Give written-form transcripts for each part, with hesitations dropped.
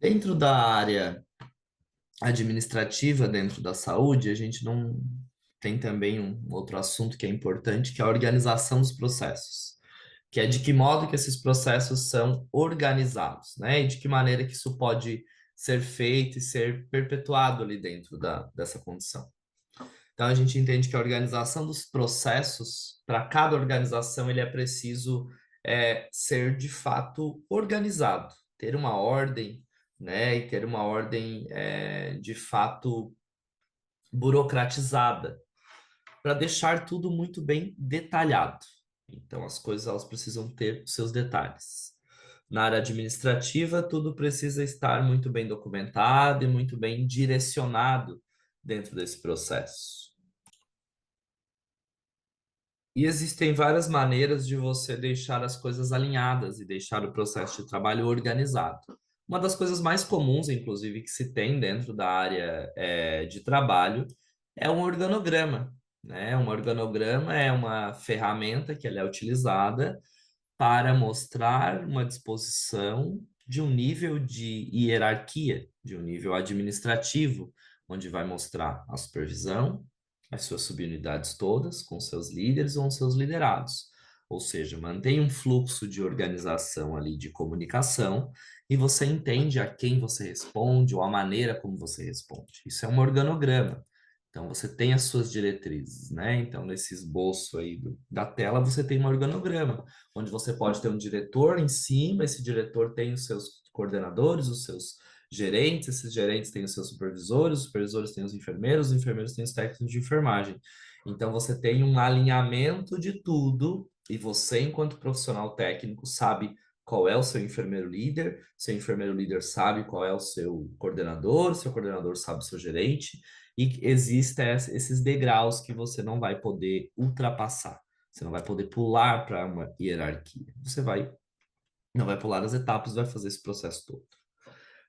Dentro da área administrativa, dentro da saúde, a gente não tem também um outro assunto que é importante, que é a organização dos processos, que é de que modo que esses processos são organizados, né? E de que maneira que isso pode ser feito e ser perpetuado ali dentro dessa condição. Então, a gente entende que a organização dos processos, para cada organização, ele é preciso ser de fato organizado, ter uma ordem, né, e ter uma ordem de fato burocratizada, para deixar tudo muito bem detalhado. Então, as coisas elas precisam ter os seus detalhes. Na área administrativa, tudo precisa estar muito bem documentado e muito bem direcionado dentro desse processo. E existem várias maneiras de você deixar as coisas alinhadas e deixar o processo de trabalho organizado. Uma das coisas mais comuns, inclusive, que se tem dentro da área de trabalho é um organograma, né? Um organograma é uma ferramenta que ela é utilizada para mostrar uma disposição de um nível de hierarquia, de um nível administrativo, onde vai mostrar a supervisão, as suas subunidades todas, com seus líderes ou seus liderados. Ou seja, mantém um fluxo de organização ali de comunicação e você entende a quem você responde ou a maneira como você responde. Isso é um organograma. Então, você tem as suas diretrizes, né? Então, nesse esboço aí da tela, você tem um organograma onde você pode ter um diretor em cima, esse diretor tem os seus coordenadores, os seus gerentes, esses gerentes têm os seus supervisores, os supervisores têm os enfermeiros têm os técnicos de enfermagem. Então você tem um alinhamento de tudo e você, enquanto profissional técnico, sabe qual é o seu enfermeiro líder sabe qual é o seu coordenador sabe o seu gerente, e existem esses degraus que você não vai poder ultrapassar. Você não vai poder pular para uma hierarquia. Não vai pular as etapas, vai fazer esse processo todo.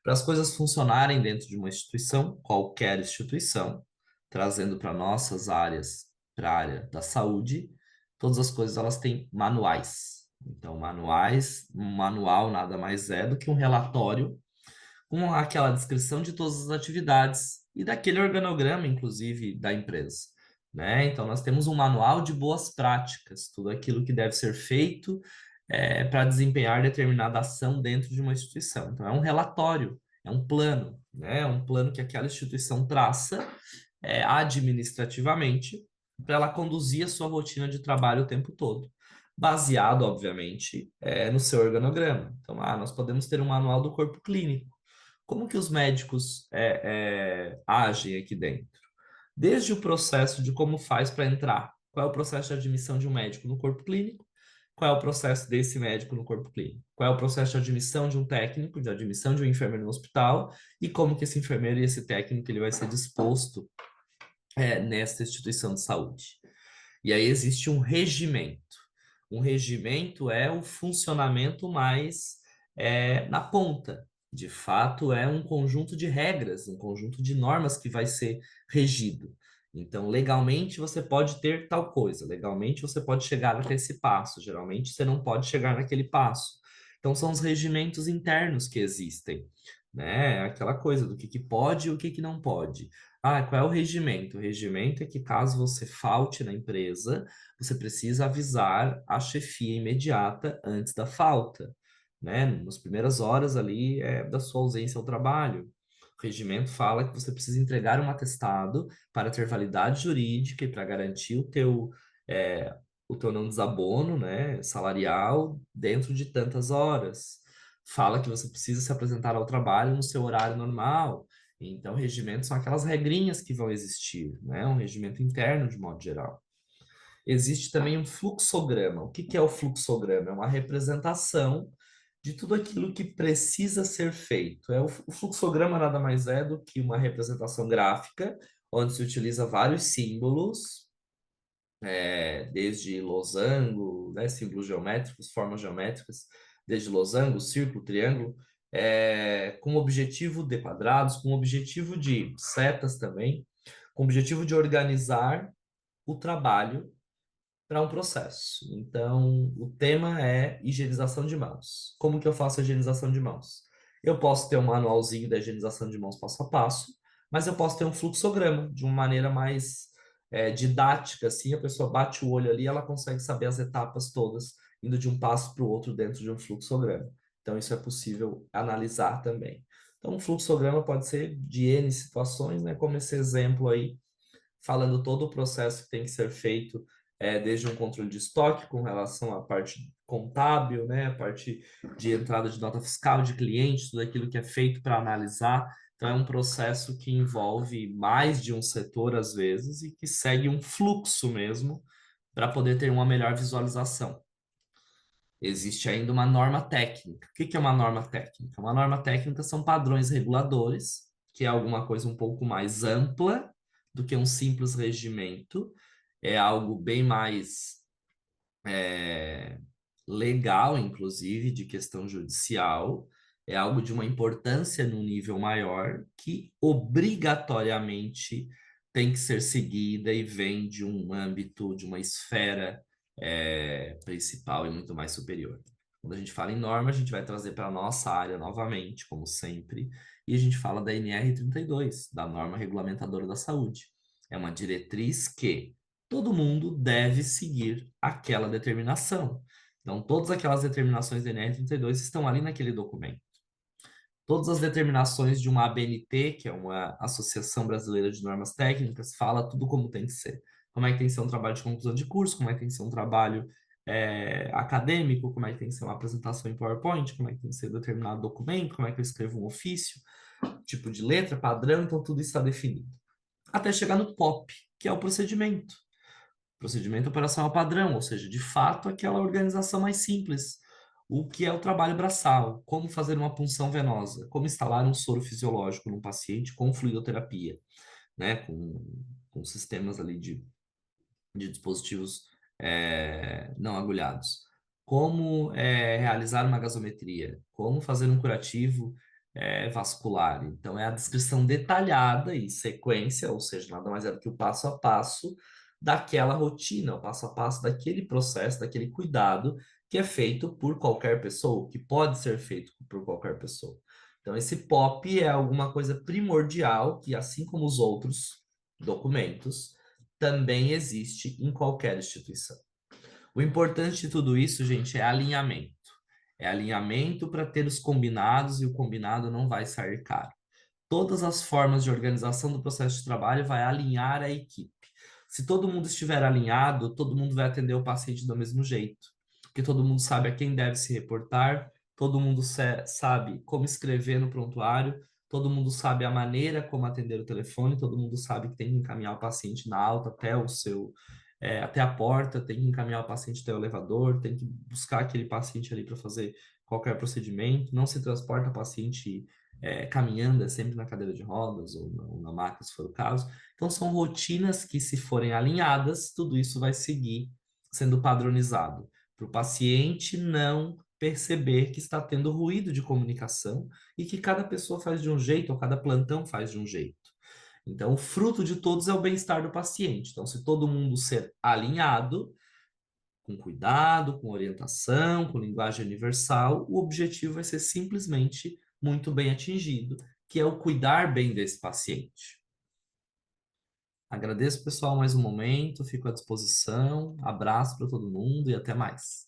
Para as coisas funcionarem dentro de uma instituição, qualquer instituição, trazendo para nossas áreas, para a área da saúde, todas as coisas elas têm manuais. Então, manuais, um manual nada mais é do que um relatório com aquela descrição de todas as atividades e daquele organograma, inclusive, da empresa. Né? Então, nós temos um manual de boas práticas, tudo aquilo que deve ser feito para desempenhar determinada ação dentro de uma instituição. Então, é um relatório, é um plano, né? É um plano que aquela instituição traça administrativamente para ela conduzir a sua rotina de trabalho o tempo todo. Baseado, obviamente, no seu organograma. Então, nós podemos ter um manual do corpo clínico. Como que os médicos agem aqui dentro? Desde o processo de como faz para entrar, qual é o processo de admissão de um médico no corpo clínico, qual é o processo desse médico no corpo clínico, qual é o processo de admissão de um técnico, de admissão de um enfermeiro no hospital, e como que esse enfermeiro e esse técnico ele vai ser disposto nesta instituição de saúde. E aí existe um regimento. Um regimento é o funcionamento mais na ponta. De fato, é um conjunto de regras, um conjunto de normas que vai ser regido. Então, legalmente você pode ter tal coisa, legalmente você pode chegar até esse passo, geralmente você não pode chegar naquele passo. Então, são os regimentos internos que existem, né? Aquela coisa do que pode e o que não pode. Qual é o regimento? O regimento é que caso você falte na empresa, você precisa avisar a chefia imediata antes da falta, né? Nas primeiras horas ali da sua ausência ao trabalho. O regimento fala que você precisa entregar um atestado para ter validade jurídica e para garantir o teu não desabono, né, salarial dentro de tantas horas. Fala que você precisa se apresentar ao trabalho no seu horário normal. Então, regimentos são aquelas regrinhas que vão existir, né? Um regimento interno, de modo geral. Existe também um fluxograma. O que que é o fluxograma? É uma representação de tudo aquilo que precisa ser feito. O fluxograma nada mais é do que uma representação gráfica, onde se utiliza vários símbolos, desde losango, né, símbolos geométricos, formas geométricas, desde losango, círculo, triângulo, com objetivo de quadrados, com objetivo de setas também, com objetivo de organizar o trabalho para um processo. Então, o tema é higienização de mãos. Como que eu faço a higienização de mãos? Eu posso ter um manualzinho da higienização de mãos passo a passo, mas eu posso ter um fluxograma de uma maneira mais didática, assim, a pessoa bate o olho ali, ela consegue saber as etapas todas, indo de um passo para o outro dentro de um fluxograma. Então, isso é possível analisar também. Então, um fluxograma pode ser de N situações, né? Como esse exemplo aí, falando todo o processo que tem que ser feito, desde um controle de estoque com relação à parte contábil, né? A parte de entrada de nota fiscal de clientes, tudo aquilo que é feito para analisar. Então, é um processo que envolve mais de um setor, às vezes, e que segue um fluxo mesmo, para poder ter uma melhor visualização. Existe ainda uma norma técnica. O que é uma norma técnica? Uma norma técnica são padrões reguladores, que é alguma coisa um pouco mais ampla do que um simples regimento. É algo bem mais é, legal, inclusive, de questão judicial. É algo de uma importância no nível maior que obrigatoriamente tem que ser seguida e vem de um âmbito, de uma esfera principal e muito mais superior. Quando a gente fala em norma, a gente vai trazer para a nossa área novamente, como sempre, e a gente fala da NR32, da Norma Regulamentadora da Saúde. É uma diretriz que todo mundo deve seguir aquela determinação. Então, todas aquelas determinações da NR32 estão ali naquele documento. Todas as determinações de uma ABNT, que é uma Associação Brasileira de Normas Técnicas, fala tudo como tem que ser. Como é que tem que ser um trabalho de conclusão de curso, como é que tem que ser um trabalho acadêmico, como é que tem que ser uma apresentação em PowerPoint, como é que tem que ser determinado documento, como é que eu escrevo um ofício, tipo de letra, padrão, então tudo isso está definido. Até chegar no POP, que é o procedimento. Procedimento operacional padrão, ou seja, de fato, aquela organização mais simples. O que é o trabalho braçal, como fazer uma punção venosa, como instalar um soro fisiológico num paciente com fluidoterapia, né, com sistemas ali de dispositivos não agulhados. Como realizar uma gasometria, como fazer um curativo vascular. Então, é a descrição detalhada e sequência, ou seja, nada mais é do que o passo a passo daquela rotina, o passo a passo daquele processo, daquele cuidado que é feito por qualquer pessoa, que pode ser feito por qualquer pessoa. Então, esse POP é alguma coisa primordial que, assim como os outros documentos, também existe em qualquer instituição. O importante de tudo isso, gente, é alinhamento. É alinhamento para ter os combinados e o combinado não vai sair caro. Todas as formas de organização do processo de trabalho vai alinhar a equipe. Se todo mundo estiver alinhado, todo mundo vai atender o paciente do mesmo jeito, porque todo mundo sabe a quem deve se reportar, todo mundo sabe como escrever no prontuário, todo mundo sabe a maneira como atender o telefone, todo mundo sabe que tem que encaminhar o paciente na alta até até a porta, tem que encaminhar o paciente até o elevador, tem que buscar aquele paciente ali para fazer qualquer procedimento, não se transporta paciente caminhando, é sempre na cadeira de rodas ou na maca, se for o caso. Então, são rotinas que, se forem alinhadas, tudo isso vai seguir sendo padronizado, para o paciente não perceber que está tendo ruído de comunicação e que cada pessoa faz de um jeito, ou cada plantão faz de um jeito. Então, o fruto de todos é o bem-estar do paciente. Então, se todo mundo ser alinhado, com cuidado, com orientação, com linguagem universal, o objetivo vai ser simplesmente muito bem atingido, que é o cuidar bem desse paciente. Agradeço, pessoal, mais um momento, fico à disposição. Abraço para todo mundo e até mais.